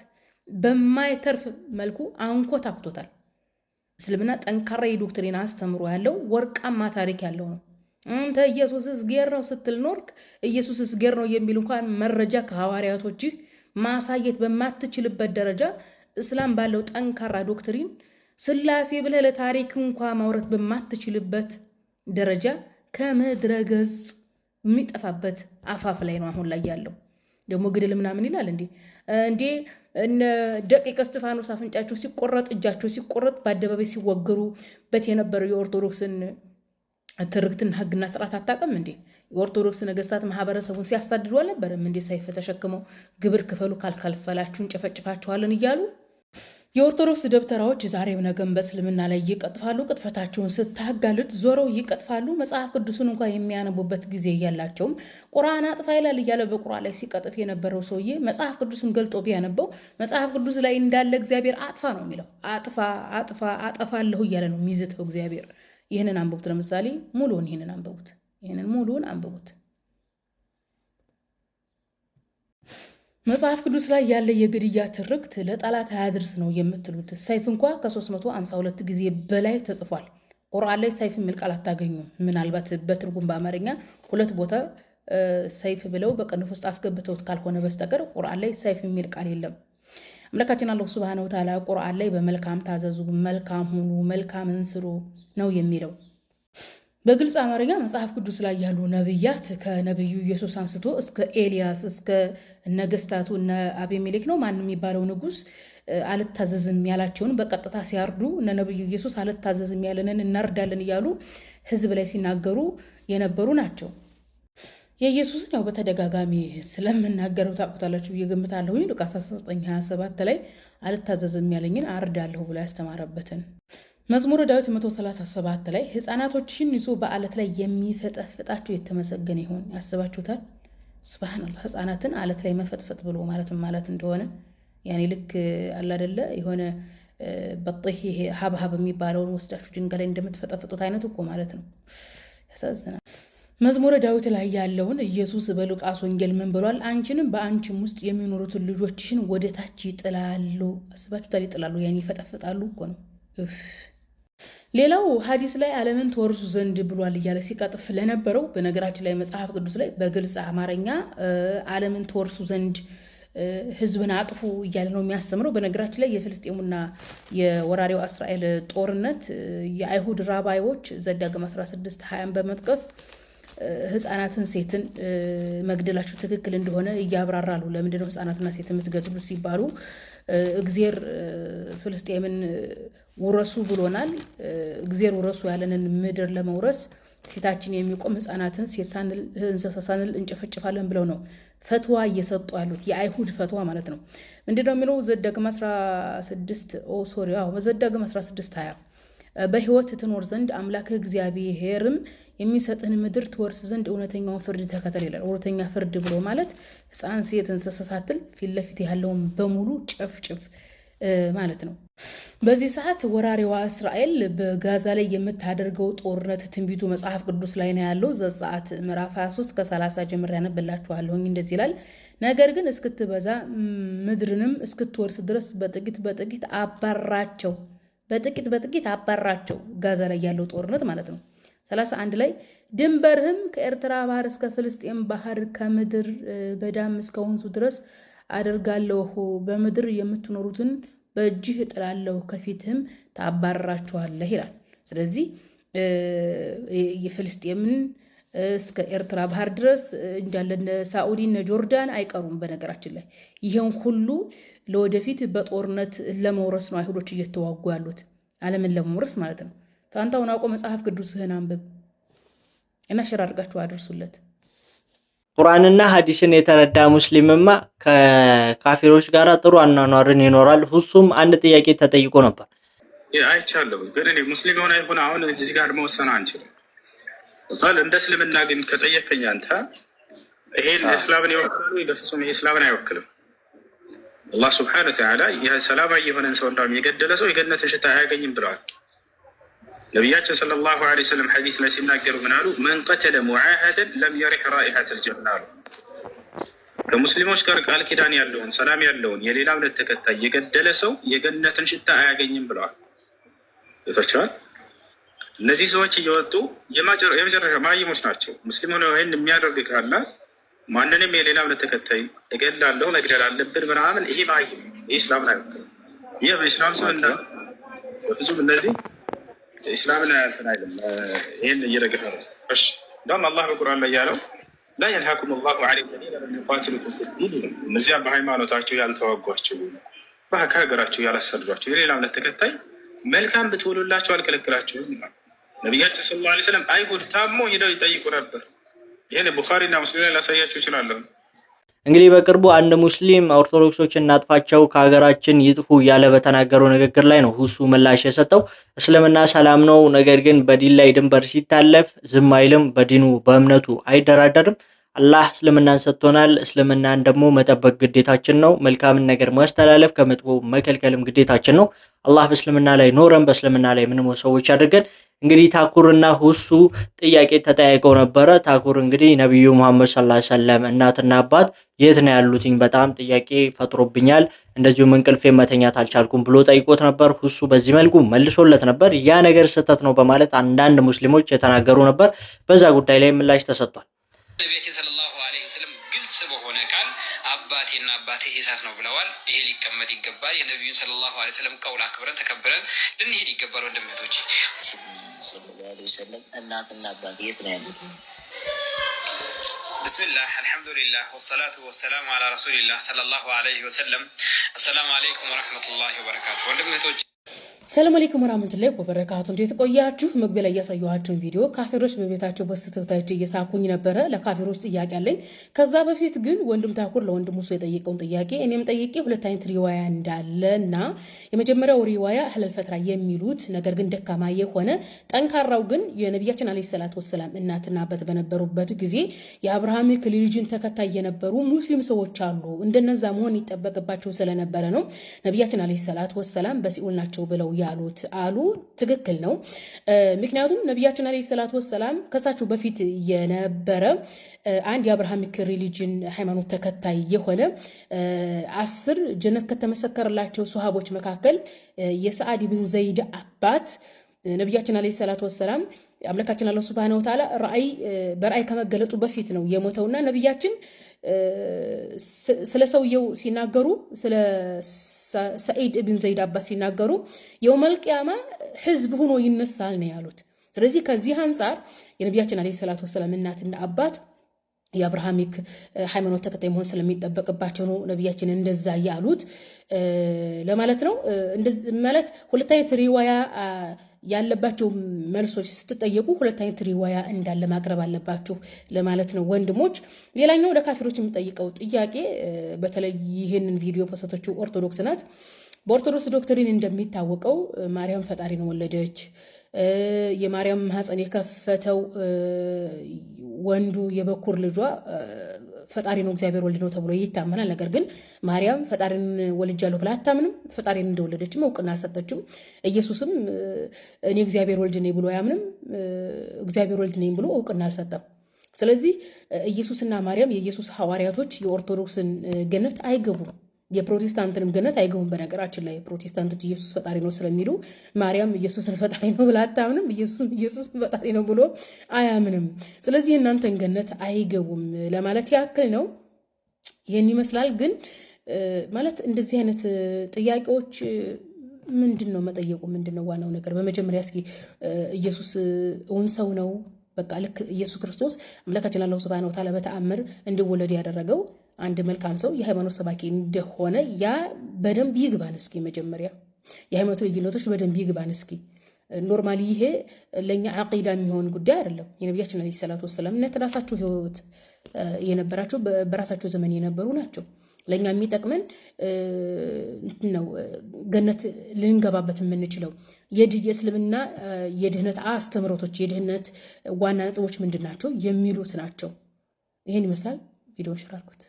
በማይተርፍ መልኩ አንኮታኩቶታል። እስልምና ጠንካራ ዶክትሪን አስተምሮ ያለው ወርቃማ ታሪክ ያለው ነው። አንተ ኢየሱስስ ጌር ነው ስትል ኖርክ። ኢየሱስስ ጌር ነው የሚል እንኳን መረጃ ከሐዋርያቶች ማሳየት በማትችልበት ደረጃ እስላም ባለው ጠንካራ ዶክትሪን ስላሴ ብለህ ለታሪክ እንኳን ማውራት በማትችልበት ደረጃ ከምድረ ገጽ የሚጠፋበት አፋፍ ላይ ነው አሁን ላይ ያለው። ደግሞ ግድል ምናምን ይላል እንዴ እነ ደቂቀ እስጢፋኖስ አፍንጫቸው ሲቆረጥ እጃቸው ሲቆረጥ በአደባባይ ሲወገሩበት የነበረው የኦርቶዶክስን ትርክትን ህግና ስርዓት አታውቅም እንዴ? የኦርቶዶክስ ነገስታት ማህበረሰቡን ሲያስተዳድሩ አልነበረም እንዴ? ሰይፍ ተሸክመው ግብር ክፈሉ ካልከፈላችሁ እንጨፈጭፋችኋለን እያሉ የኦርቶዶክስ ደብተራዎች ዛሬም ነገም በእስልምና ላይ ይቀጥፋሉ። ቅጥፈታቸውን ስታጋልጥ ዞረው ይቀጥፋሉ። መጽሐፍ ቅዱስን እንኳን የሚያነቡበት ጊዜ እያላቸውም ቁርአን አጥፋ ይላል እያለ በቁርአን ላይ ሲቀጥፍ የነበረው ሰውዬ መጽሐፍ ቅዱስን ገልጦ ቢያነበው መጽሐፍ ቅዱስ ላይ እንዳለ እግዚአብሔር አጥፋ ነው የሚለው። አጠፋለሁ እያለ ነው የሚዝተው እግዚአብሔር። ይህንን አንብቡት። ለምሳሌ ሙሉውን ይህንን አንብቡት። ሙሉውን አንብቡት። መጽሐፍ ቅዱስ ላይ ያለ የግድያ ትርክት ለጠላት አያድርስ ነው የምትሉት። ሰይፍ እንኳ ከ352 ጊዜ በላይ ተጽፏል። ቁርአን ላይ ሰይፍ የሚል ቃል አታገኙም። ምናልባት በትርጉም በአማርኛ 2 ቦታ ሰይፍ ብለው በቅንፍ ውስጥ አስገብተውት ካልሆነ በስተቀር ቁርአን ላይ ሰይፍ የሚል ቃል የለም። አምላካችን አላህ ሱብሃነሁ ወተዓላ ቁርአን ላይ በመልካም ታዘዙ፣ መልካም ሁኑ፣ መልካምን ስሩ ነው የሚለው። በግልጽ አማርኛ መጽሐፍ ቅዱስ ላይ ያሉ ነብያት ከነብዩ ኢየሱስ አንስቶ እስከ ኤልያስ እስከ ነገስታቱ እነ አቤሜሌክ ነው ማን የሚባለው ንጉስ አልታዘዝም ያላቸውን በቀጥታ ሲያርዱ እነ ነብዩ ኢየሱስ አልታዘዝም ያለንን እናርዳለን እያሉ ህዝብ ላይ ሲናገሩ የነበሩ ናቸው። የኢየሱስን ያው በተደጋጋሚ ስለምናገረው ታውቁታላችሁ ብዬ ገምታለሁ። ሉቃስ 19:27 ላይ አልታዘዝም ያለኝን አርዳለሁ ብሎ ያስተማረበትን መዝሙረ ዳዊት 137 ላይ ህፃናቶችን ይዞ በአለት ላይ የሚፈጠፍጣቸው የተመሰገነ ይሁን። ያስባችሁታል? ሱብሃንአላህ። ህፃናትን አለት ላይ መፈጥፈጥ ብሎ ማለት እንደሆነ ያኔ ልክ አለ አይደለ የሆነ በጥህ ይሄ ሀብሀብ የሚባለውን ወስዳችሁ ድንጋይ ላይ እንደምትፈጠፍጡት አይነት እኮ ማለት ነው። ያሳዝናል። መዝሙረ ዳዊት ላይ ያለውን ኢየሱስ በሉቃስ ወንጌል ምን ብሏል? አንቺንም በአንቺም ውስጥ የሚኖሩትን ልጆችሽን ወደታች ይጥላሉ። አስባችሁታል? ይጥላሉ ያኔ ይፈጠፍጣሉ እኮ ነው። ሌላው ሐዲስ ላይ ዓለምን ትወርሱ ዘንድ ብሏል እያለ ሲቀጥፍ ለነበረው በነገራችን ላይ መጽሐፍ ቅዱስ ላይ በግልጽ አማርኛ ዓለምን ትወርሱ ዘንድ ህዝብን አጥፉ እያለ ነው የሚያስተምረው። በነገራችን ላይ የፍልስጤሙና የወራሪው እስራኤል ጦርነት የአይሁድ ራባዮች ዘዳግም 16:20 በመጥቀስ ህፃናትን ሴትን መግደላቸው ትክክል እንደሆነ እያብራራሉ። ለምንድነው ህፃናትና ሴት የምትገድሉ ሲባሉ እግዚአብሔር ፍልስጤምን ውረሱ ብሎናል። እግዚአብሔር ውረሱ ያለንን ምድር ለመውረስ ፊታችን የሚቆም ህፃናትን ሴት ሳንል እንስሳ ሳንል እንጨፈጭፋለን ብለው ነው ፈትዋ እየሰጡ ያሉት። የአይሁድ ፈትዋ ማለት ነው። ምንድነው የሚለው? ዘዳግም 16:20 በህይወት ትኖር ዘንድ አምላክህ እግዚአብሔርም የሚሰጥህን ምድር ትወርስ ዘንድ እውነተኛውን ፍርድ ተከተል ይላል። እውነተኛ ፍርድ ብሎ ማለት ህፃን፣ ሴት፣ እንስሳ ሳትል ፊት ለፊት ያለውን በሙሉ ጨፍጭፍ ማለት ነው። በዚህ ሰዓት ወራሪዋ እስራኤል በጋዛ ላይ የምታደርገው ጦርነት ትንቢቱ መጽሐፍ ቅዱስ ላይ ነው ያለው። ዘጸአት ምዕራፍ 23 ከ30 ጀምሬ ያነብላችኋለሁ። እንደዚህ ይላል፣ ነገር ግን እስክትበዛ ምድርንም እስክትወርስ ድረስ በጥቂት በጥቂት አባራቸው። ጋዛ ላይ ያለው ጦርነት ማለት ነው። 31 ላይ ድንበርህም ከኤርትራ ባህር እስከ ፍልስጤም ባህር ከምድር በዳም እስከ ወንዙ ድረስ አደርጋለሁ። በምድር የምትኖሩትን በእጅህ እጥላለሁ፣ ከፊትህም ታባርራቸዋለህ ይላል። ስለዚህ የፍልስጤምን እስከ ኤርትራ ባህር ድረስ እንዳለ ሳኡዲ እነ ጆርዳን አይቀሩም። በነገራችን ላይ ይሄን ሁሉ ለወደፊት በጦርነት ለመውረስ ነው አይሁዶች እየተዋጉ ያሉት፣ ዓለምን ለመውረስ ማለት ነው። ፋንታውን አውቆ መጽሐፍ ቅዱስህን አንብብ እና ሸር አድርጋችሁ አድርሱለት። ቁርአንና ሐዲስን የተረዳ ሙስሊምማ ከካፊሮች ጋር ጥሩ አኗኗርን ይኖራል። ሁሱም አንድ ጥያቄ ተጠይቆ ነበር። አይቻለሁ፣ ግን እኔ ሙስሊም የሆነ አይሆን አሁን እዚህ ጋር መወሰን አንችልም። እንደ እስልምና ግን ከጠየቀኝ አንተ ይሄን እስላምን ይወክላሉ? በፍጹም ይሄ እስላምን አይወክልም። አላህ ሱብሓነሁ ወተዓላ ሰላማዊ የሆነን ሰው እንዳውም የገደለ ሰው የገነትን ሽታ አያገኝም ብለዋል። ነቢያችን ሰለላሁ ዐለይሂ ወሰለም ሐዲስ ላይ ሲናገሩ ምን አሉ? መን ቀተለ ሙዓሀደን ለም የሪሕ ራኢሐተል ጀና አሉ። ከሙስሊሞች ጋር ቃል ኪዳን ያለውን ሰላም ያለውን የሌላ እምነት ተከታይ የገደለ ሰው የገነትን ሽታ አያገኝም ብለዋል። ይፈርቻል። እነዚህ ሰዎች እየወጡ የመጨረሻ ማይሞች ናቸው። ሙስሊም ሆነው ይህን የሚያደርግ ካለ ማንንም የሌላ እምነት ተከታይ እገላለሁ መግደል አለብን ምናምን፣ ይሄ ማይም ኢስላምን አይወክልም። ይህ በኢስላም ስም እንደ በፍጹም እነዚህ ኢስላምን አይልም። ይህን እየደገፈ ነው። እሺ እንደውም አላህ በቁርአን ላይ ያለው ላ የንሃኩም ላሁ ዐን ለዚነ ለም ዩቃቲሉኩም ፊዲን ይላል። እነዚያ በሃይማኖታቸው ያልተዋጓቸው ከሀገራቸው ያላሰዷቸው የሌላ እምነት ተከታይ መልካም ብትውሉላቸው አልከለክላቸውም ይላል ነቢያችን ሰለላሁ ዐለይሂ ወሰለም። አይሁድ ታሞ ሄደው ይጠይቁ ነበር። ይህን ቡኻሪና ሙስሊም ላይ ላሳያቸው ይችላለሁ። እንግዲህ በቅርቡ አንድ ሙስሊም ኦርቶዶክሶች እናጥፋቸው ከሀገራችን ይጥፉ እያለ በተናገረው ንግግር ላይ ነው ሁሱ ምላሽ የሰጠው። እስልምና ሰላም ነው፣ ነገር ግን በዲን ላይ ድንበር ሲታለፍ ዝም አይልም፣ በዲኑ በእምነቱ አይደራደርም። አላህ እስልምናን ሰጥቶናል። እስልምናን ደግሞ መጠበቅ ግዴታችን ነው። መልካምን ነገር ማስተላለፍ ከመጥፎ መከልከልም ግዴታችን ነው። አላህ በእስልምና ላይ ኖረን በእስልምና ላይ ምንም ሰዎች አድርገን። እንግዲህ ታኩርና ሁሱ ጥያቄ ተጠያይቀው ነበረ። ታኩር እንግዲህ ነብዩ መሐመድ ሰለላሁ ዐለይሂ ወሰለም እናትና አባት የት ነው ያሉትኝ? በጣም ጥያቄ ፈጥሮብኛል፣ እንደዚሁም እንቅልፌ መተኛት አልቻልኩም ብሎ ጠይቆት ነበር። ሁሱ በዚህ መልኩ መልሶለት ነበር። ያ ነገር ስህተት ነው በማለት አንዳንድ ሙስሊሞች የተናገሩ ነበር። በዛ ጉዳይ ላይ ምላሽ ተሰጥቷል። ነቢያችን ሰለላሁ ዐለይሂ ወሰለም ግልጽ በሆነ ቃል አባቴና አባቴ እሳት ነው ብለዋል። ይሄ ሊቀመጥ ይገባል። የነቢዩን ሰለላሁ ዐለይሂ ወሰለም ቀውል አክብረን ተከብረን ልንሄድ ይገባል። ወንድምቶች ሰለላሁ ዐለይሂ ወሰለም እናትና አባቴ የት ነው ያሉት? ብስሚላህ አልሐምዱሊላህ ወሰላቱ ወሰላሙ ዐላ ረሱሊላህ ሰለላሁ ዐለይሂ ወሰለም። አሰላሙ አለይኩም ወረሕመቱላሂ ወበረካቱ። ወንድምቶች ሰላም አለይኩም ወራህመቱላሂ ወበረካቱ። እንዴት ቆያችሁ? መግቢያ ላይ ያሳየኋችሁን ቪዲዮ ካፊሮች በቤታቸው በስተታች እየሳኩኝ ነበረ። ለካፊሮች ጥያቄ አለኝ። ከዛ በፊት ግን ወንድም ታኩር ለወንድሙ እሱ የጠየቀውን ጥያቄ እኔም ጠይቄ ሁለት አይነት ሪዋያ እንዳለና የመጀመሪያው ሪዋያ አህለል ፈትራ የሚሉት ነገር ግን ደካማ የሆነ ጠንካራው ግን የነቢያችን አለይሂ ሰላቱ ወሰላም እናትና አባት በነበሩበት ጊዜ የአብርሃም ሪሊጅን ተከታይ የነበሩ ሙስሊም ሰዎች አሉ። እንደነዛ መሆን ይጠበቅባቸው ስለነበረ ነው ነቢያችን አለይሂ ሰላቱ ወሰላም በሲኦል ናቸው ብለው ያሉት አሉ። ትክክል ነው። ምክንያቱም ነቢያችን አለይሂ ሰላቱ ወሰላም ከሳቸው በፊት የነበረ አንድ የአብርሃሚክ ሪሊጅን ሃይማኖት ተከታይ የሆነ 10 ጀነት ከተመሰከረላቸው ሱሐቦች መካከል የሰዓድ ኢብን ዘይድ አባት ነቢያችን አለይሂ ሰላቱ ወሰላም አምላካችን አላህ ሱብሃነሁ ወተዓላ በራእይ ከመገለጡ በፊት ነው የሞተውና ነቢያችን ስለ ሰውየው ሲናገሩ ስለ ሰዒድ ኢብን ዘይድ አባስ ሲናገሩ የውመል ቂያማ ህዝብ ሆኖ ይነሳል ነው ያሉት። ስለዚህ ከዚህ አንፃር የነቢያችን አለይሂ ሰላቱ ወሰላም እናትና አባት የአብርሃሚክ ሃይማኖት ተከታይ መሆን ስለሚጠበቅባቸው ነው ነቢያችን እንደዛ ያሉት ለማለት ነው። እንደዚህ ማለት ሁለት አይነት ሪዋያ ያለባቸው መልሶች ስትጠየቁ ሁለት አይነት ሪዋያ እንዳለ ማቅረብ አለባችሁ ለማለት ነው ወንድሞች። ሌላኛው ለካፊሮች የምጠይቀው ጥያቄ በተለይ ይህንን ቪዲዮ ፖስተችው ኦርቶዶክስ ናት። በኦርቶዶክስ ዶክትሪን እንደሚታወቀው ማርያም ፈጣሪ ነው ወለደች። የማርያም ማህፀን የከፈተው ወንዱ የበኩር ልጇ ፈጣሪ ነው እግዚአብሔር ወልድ ነው ተብሎ ይታመናል። ነገር ግን ማርያም ፈጣሪን ወልጃለሁ ብላ አታምንም። ፈጣሪን እንደወለደችም እውቅና አልሰጠችም። ኢየሱስም እኔ እግዚአብሔር ወልድ ነኝ ብሎ አያምንም። እግዚአብሔር ወልድ ነኝ ብሎ እውቅና አልሰጠም። ስለዚህ ኢየሱስና ማርያም የኢየሱስ ሐዋርያቶች የኦርቶዶክስን ገነት አይገቡም፣ የፕሮቴስታንትንም ገነት አይገቡም። በነገራችን ላይ ፕሮቴስታንቶች ኢየሱስ ፈጣሪ ነው ስለሚሉ ማርያም ኢየሱስን ፈጣሪ ነው ብላ አታምንም። ኢየሱስ ፈጣሪ ነው ብሎ አያምንም። ስለዚህ እናንተን ገነት አይገቡም ለማለት ያክል ነው። ይህን ይመስላል። ግን ማለት እንደዚህ አይነት ጥያቄዎች ምንድን ነው መጠየቁ? ምንድን ነው ዋናው ነገር? በመጀመሪያ እስኪ ኢየሱስ እውን ሰው ነው? በቃ ልክ ኢየሱስ ክርስቶስ አምላካችን አላህ ሱብሃነሁ ወተዓላ በተአምር እንዲወለድ ያደረገው አንድ መልካም ሰው የሃይማኖት ሰባኪ እንደሆነ ያ በደንብ ይግባን እስኪ። መጀመሪያ የሃይማኖት ልዩነቶች በደንብ ይግባን እስኪ። ኖርማሊ ይሄ ለኛ አቂዳ የሚሆን ጉዳይ አይደለም። የነቢያችን አለይሂ ሰላቱ ወሰላም እና ተራሳቸው ህይወት የነበራቸው በራሳቸው ዘመን የነበሩ ናቸው። ለኛ የሚጠቅመን ነው ገነት ልንገባበት የምንችለው የእስልምና የድህነት አስተምሮቶች የድህነት ዋና ነጥቦች ምንድን ናቸው የሚሉት ናቸው። ይሄን ይመስላል። ቪዲዮ ሸራርኩት።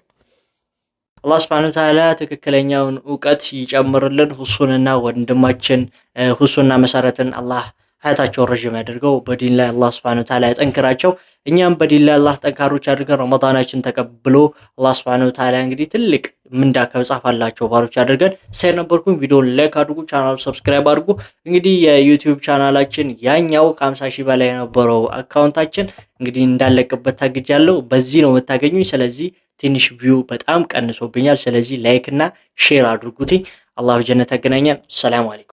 አላህ ሱብሓነሁ ወተዓላ ትክክለኛውን እውቀት ይጨምርልን። ሁሱንና ወንድማችን ሁሱንና መሰረትን አላህ ሀያታቸውን ረዥም ያደርገው። በዲን ላይ አላህ ሱብሓነሁ ወተዓላ ያጠንክራቸው። እኛም በዲን ላይ አላህ ጠንካሮች አድርገን ረመዳናችን ተቀብሎ አላህ ሱብሓነሁ ወተዓላ እንግዲህ ትልቅ ምንዳ ከጻፋላቸው ባሮች አድርገን ሳይር ነበርኩኝ። ቪዲዮን ላይክ አድርጉ፣ ቻናሉ ሰብስክራይብ አድርጉ። እንግዲህ የዩቲዩብ ቻናላችን ያኛው ከ50,000 በላይ የነበረው አካውንታችን እንግዲህ እንዳለቅበት ታግጃለሁ። በዚህ ነው የምታገኙኝ። ስለዚህ ትንሽ ቪው በጣም ቀንሶብኛል። ስለዚህ ላይክ እና ሼር አድርጉትኝ። አላህ በጀነት ያገናኘን። ሰላም አለይኩም።